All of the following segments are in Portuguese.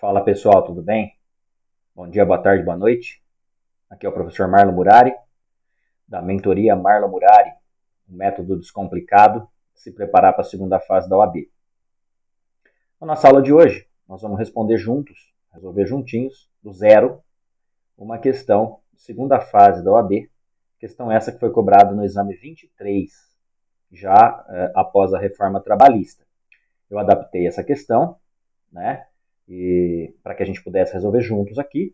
Fala pessoal, tudo bem? Bom dia, boa tarde, boa noite. Aqui é o professor Marlon Murari, da mentoria Marlon Murari, um método descomplicado de se preparar para a segunda fase da OAB. Na nossa aula de hoje, nós vamos responder juntos, resolver juntinhos, do zero, uma questão de segunda fase da OAB, questão essa que foi cobrada no exame 23, já após a reforma trabalhista. Eu adaptei essa questão, né, para que a gente pudesse resolver juntos aqui,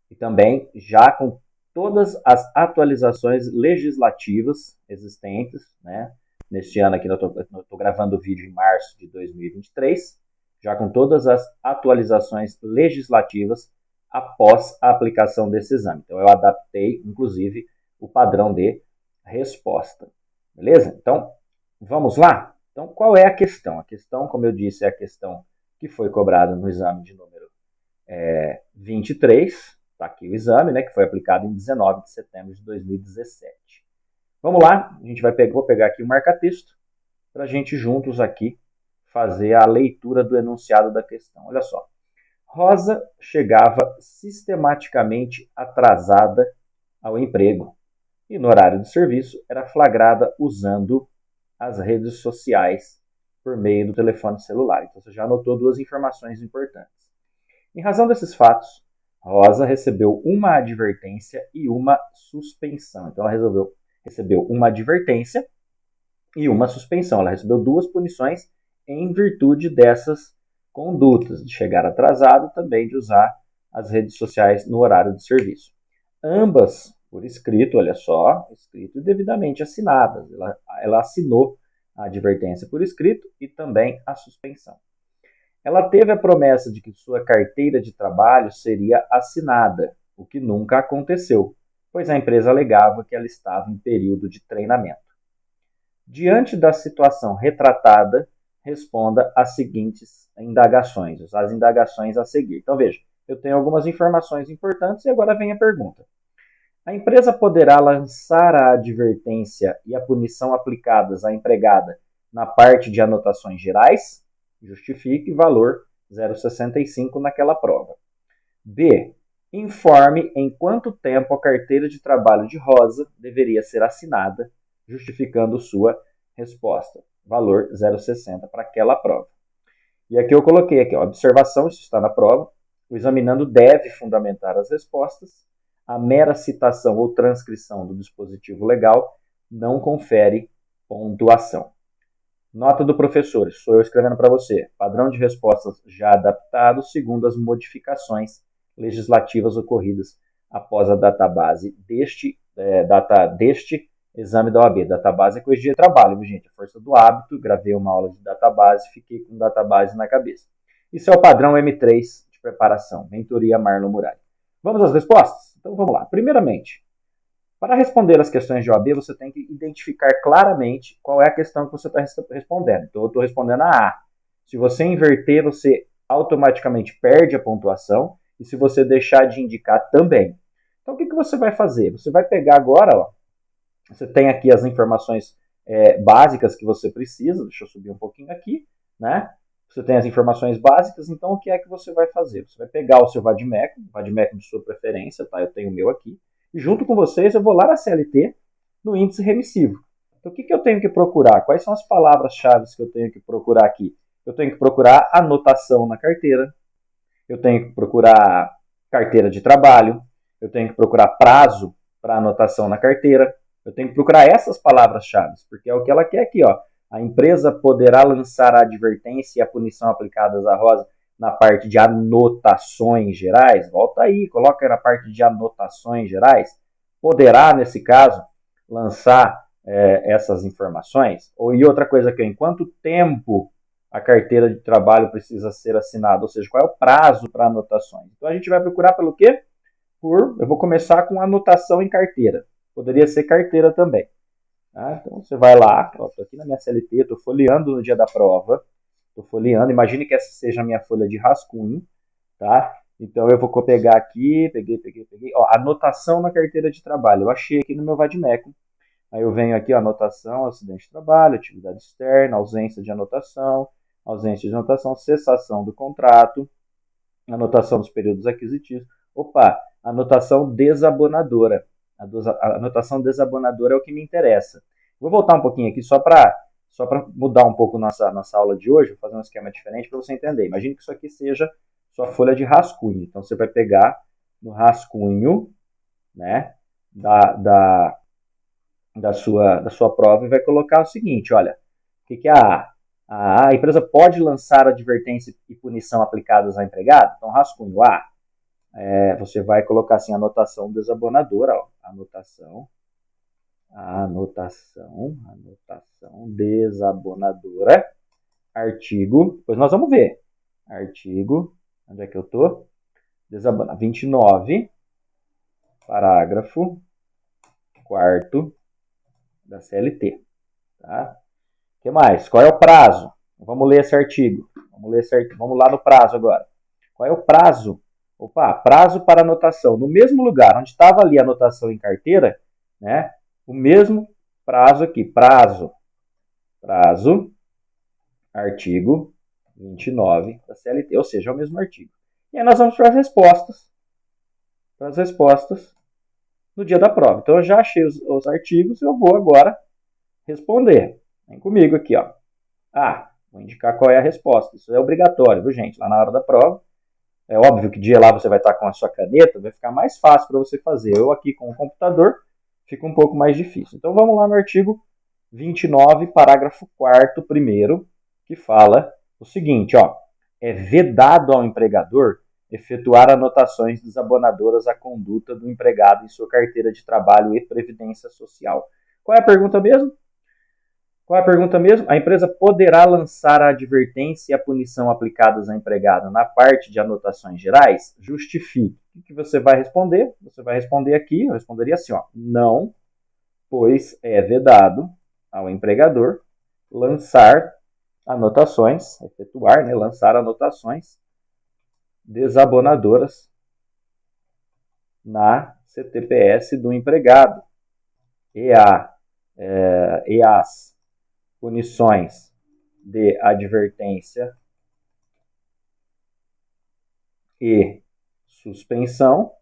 e também já com todas as atualizações legislativas existentes, né? Neste ano aqui, eu estou gravando o vídeo em março de 2023, já com todas as atualizações legislativas após a aplicação desse exame. Então, eu adaptei, inclusive, o padrão de resposta. Beleza? Então, vamos lá? Então, qual é a questão? A questão, como eu disse, é a questão que foi cobrada no exame de número 23, está aqui o exame, né, que foi aplicado em 19 de setembro de 2017. Vamos lá, vou pegar aqui o marca-texto para a gente juntos aqui fazer a leitura do enunciado da questão. Olha só. Rosa chegava sistematicamente atrasada ao emprego e no horário de serviço era flagrada usando as redes sociais por meio do telefone celular. Então você já anotou duas informações importantes. Em razão desses fatos, Rosa recebeu uma advertência e uma suspensão. Então ela recebeu uma advertência e uma suspensão. Ela recebeu duas punições em virtude dessas condutas, de chegar atrasado, também de usar as redes sociais no horário de serviço. Ambas por escrito, olha só, escrito e devidamente assinadas. Ela assinou a advertência por escrito e também a suspensão. Ela teve a promessa de que sua carteira de trabalho seria assinada, o que nunca aconteceu, pois a empresa alegava que ela estava em período de treinamento. Diante da situação retratada, responda às seguintes indagações, as indagações a seguir. Então veja, eu tenho algumas informações importantes e agora vem a pergunta. A empresa poderá lançar a advertência e a punição aplicadas à empregada na parte de anotações gerais? Justifique valor 0,65 naquela prova. B. Informe em quanto tempo a carteira de trabalho de Rosa deveria ser assinada, justificando sua resposta. Valor 0,60 para aquela prova. E aqui eu coloquei aqui, ó, observação, isso está na prova. O examinando deve fundamentar as respostas. A mera citação ou transcrição do dispositivo legal não confere pontuação. Nota do professor, sou eu escrevendo para você. Padrão de respostas já adaptado segundo as modificações legislativas ocorridas após a database deste exame da OAB. Database é coisa de trabalho, viu, gente? A força do hábito, gravei uma aula de database, fiquei com database na cabeça. Isso é o padrão M3 de preparação, mentoria Marlon Murari. Vamos às respostas? Então vamos lá. Primeiramente, para responder as questões de OAB, você tem que identificar claramente qual é a questão que você está respondendo. Então, eu estou respondendo a A. Se você inverter, você automaticamente perde a pontuação. E se você deixar de indicar, também. Então, o que você vai fazer? Você vai pegar agora, ó, você tem aqui as informações básicas que você precisa. Deixa eu subir um pouquinho aqui, né? Você tem as informações básicas, então o que é que você vai fazer? Você vai pegar o seu vademecum de sua preferência, tá? Eu tenho o meu aqui. E junto com vocês eu vou lá na CLT, no índice remissivo. Então o que eu tenho que procurar? Quais são as palavras-chave que eu tenho que procurar aqui? Eu tenho que procurar anotação na carteira, eu tenho que procurar carteira de trabalho, eu tenho que procurar prazo para anotação na carteira, eu tenho que procurar essas palavras-chave, porque é o que ela quer aqui, ó. A empresa poderá lançar a advertência e a punição aplicadas à Rosa na parte de anotações gerais. Volta aí, coloca na parte de anotações gerais. Poderá, nesse caso, lançar essas informações? E outra coisa aqui, em quanto tempo a carteira de trabalho precisa ser assinada? Ou seja, qual é o prazo para anotações? Então a gente vai procurar pelo quê? Eu vou começar com anotação em carteira. Poderia ser carteira também. Tá? Então você vai lá, estou aqui na minha CLT, estou folheando no dia da prova, estou folheando, imagine que essa seja a minha folha de rascunho, tá? Então eu vou pegar aqui, peguei, ó, anotação na carteira de trabalho, eu achei aqui no meu vademecum, aí eu venho aqui, ó, anotação, acidente de trabalho, atividade externa, ausência de anotação, cessação do contrato, Anotação dos períodos aquisitivos. Opa, anotação desabonadora. A anotação desabonadora é o que me interessa. Vou voltar um pouquinho aqui só para mudar um pouco nossa aula de hoje, vou fazer um esquema diferente para você entender. Imagine que isso aqui seja sua folha de rascunho. Então você vai pegar no rascunho, né, da sua prova e vai colocar o seguinte, olha, o que é a A? A empresa pode lançar advertência e punição aplicadas ao empregado? Então, rascunho A, você vai colocar assim, anotação desabonadora, ó, anotação desabonadora, artigo, depois nós vamos ver, artigo, onde é que eu tô? Desabonador, 29, parágrafo 4º da CLT, tá? O que mais? Qual é o prazo? Vamos ler esse artigo. Vamos lá no prazo agora. Qual é o prazo? Opa, prazo para anotação. No mesmo lugar onde estava ali a anotação em carteira, né? O mesmo prazo aqui. Prazo, artigo 29 da CLT, ou seja, é o mesmo artigo. E aí nós vamos para as respostas. No dia da prova. Então eu já achei os artigos e eu vou agora responder. Vem comigo aqui, ó. Vou indicar qual é a resposta. Isso é obrigatório, viu, gente? Lá na hora da prova. É óbvio que dia lá você vai estar com a sua caneta, vai ficar mais fácil para você fazer. Eu aqui com o computador, fica um pouco mais difícil. Então vamos lá no artigo 29, parágrafo 4º, primeiro, que fala o seguinte, ó. É vedado ao empregador efetuar anotações desabonadoras à conduta do empregado em sua carteira de trabalho e previdência social. Qual é a pergunta mesmo? A empresa poderá lançar a advertência e a punição aplicadas ao empregado na parte de anotações gerais? Justifique. O que você vai responder? Você vai responder aqui, eu responderia assim, ó, não, pois é vedado ao empregador lançar anotações, efetuar, né, lançar anotações desabonadoras na CTPS do empregado e as punições de advertência e suspensão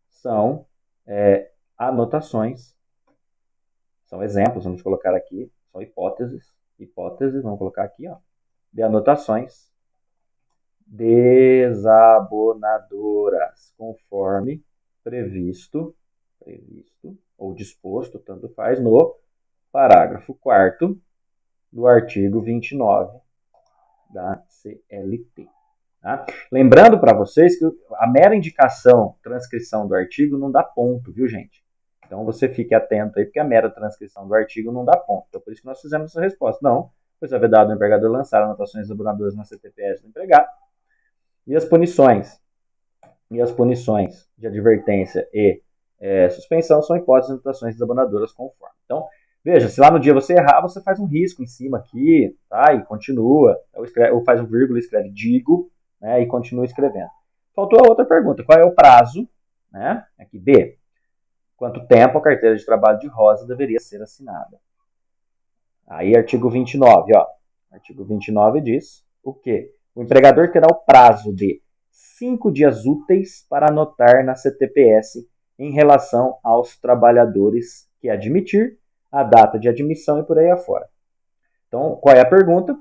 são anotações, são exemplos, vamos colocar aqui, são hipóteses, vamos colocar aqui, ó, de anotações desabonadoras, conforme previsto ou disposto, tanto faz, no parágrafo 4º do artigo 29 da CLT. Tá? Lembrando para vocês que a mera indicação, transcrição do artigo não dá ponto, viu, gente? Então você fique atento aí, porque a mera transcrição do artigo não dá ponto. Então por isso que nós fizemos essa resposta. Não, pois é vedado ao empregador lançar anotações desabonadoras na CTPS do empregado. E as punições de advertência e suspensão são hipóteses de anotações desabonadoras conforme. Então, veja, se lá no dia você errar, você faz um risco em cima aqui, tá? E continua, ou faz um vírgula e escreve digo, né? E continua escrevendo. Faltou a outra pergunta, qual é o prazo, né? Aqui, B. Quanto tempo a carteira de trabalho de Rosa deveria ser assinada? Aí, artigo 29, ó. Artigo 29 diz o quê? O empregador terá o prazo de 5 dias úteis para anotar na CTPS em relação aos trabalhadores que admitir, a data de admissão e por aí afora. Então, qual é a pergunta? A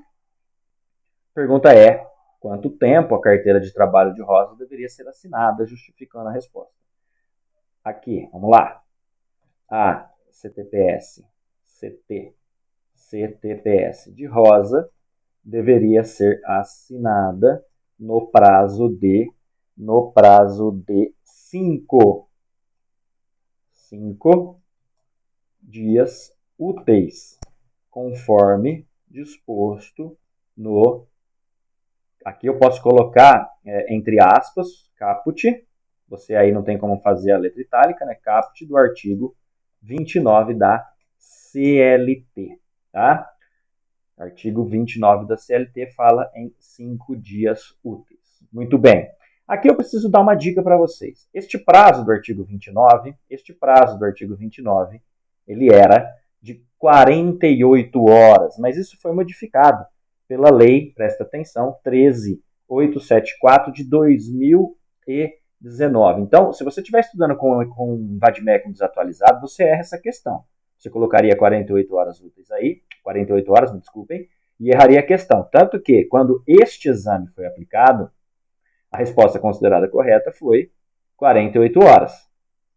pergunta é, quanto tempo a carteira de trabalho de Rosa deveria ser assinada, justificando a resposta. Aqui, vamos lá. A CTPS de Rosa deveria ser assinada no prazo de 5 dias úteis, conforme disposto no... Aqui eu posso colocar, entre aspas, caput, você aí não tem como fazer a letra itálica, né? Caput do artigo 29 da CLT, tá? Artigo 29 da CLT fala em 5 dias úteis. Muito bem. Aqui eu preciso dar uma dica para vocês. Este prazo do artigo 29, ele era de 48 horas, mas isso foi modificado. pela lei, presta atenção, 13.874 de 2019. Então, se você estiver estudando com um VADMECUM desatualizado, você erra essa questão. Você colocaria 48 horas úteis aí, 48 horas, me desculpem, e erraria a questão. Tanto que, quando este exame foi aplicado, a resposta considerada correta foi 48 horas.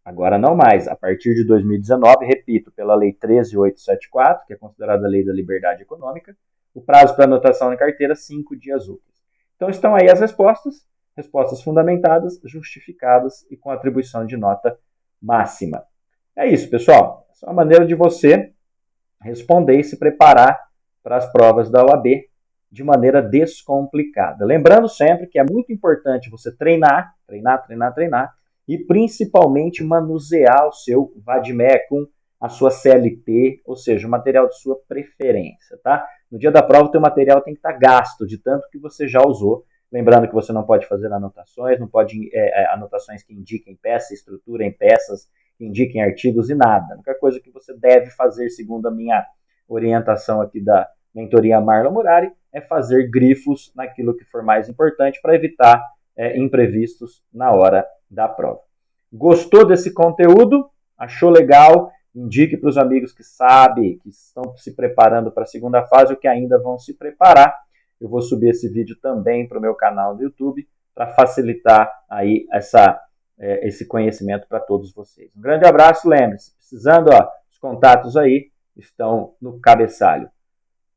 Agora não mais. A partir de 2019, repito, pela Lei 13.874, que é considerada a Lei da Liberdade Econômica, o prazo para anotação na carteira, 5 dias úteis. Então estão aí as respostas fundamentadas, justificadas e com atribuição de nota máxima. É isso, pessoal. Essa é uma maneira de você responder e se preparar para as provas da OAB de maneira descomplicada. Lembrando sempre que é muito importante você treinar e principalmente manusear o seu VADMECUM, a sua CLT, ou seja, o material de sua preferência, tá? No dia da prova, o teu material tem que estar gasto de tanto que você já usou. Lembrando que você não pode fazer anotações, não pode anotações que indiquem peça, estrutura em peças, que indiquem artigos e nada. A única coisa que você deve fazer, segundo a minha orientação aqui da mentoria Marlon Murari, é fazer grifos naquilo que for mais importante para evitar imprevistos na hora da prova. Gostou desse conteúdo? Achou legal? Indique para os amigos que sabem, que estão se preparando para a segunda fase ou que ainda vão se preparar. Eu vou subir esse vídeo também para o meu canal do YouTube para facilitar aí esse conhecimento para todos vocês. Um grande abraço, lembre-se, precisando, os contatos aí estão no cabeçalho.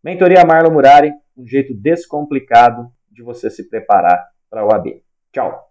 Mentoria Marlon Murari, um jeito descomplicado de você se preparar para a OAB. Tchau!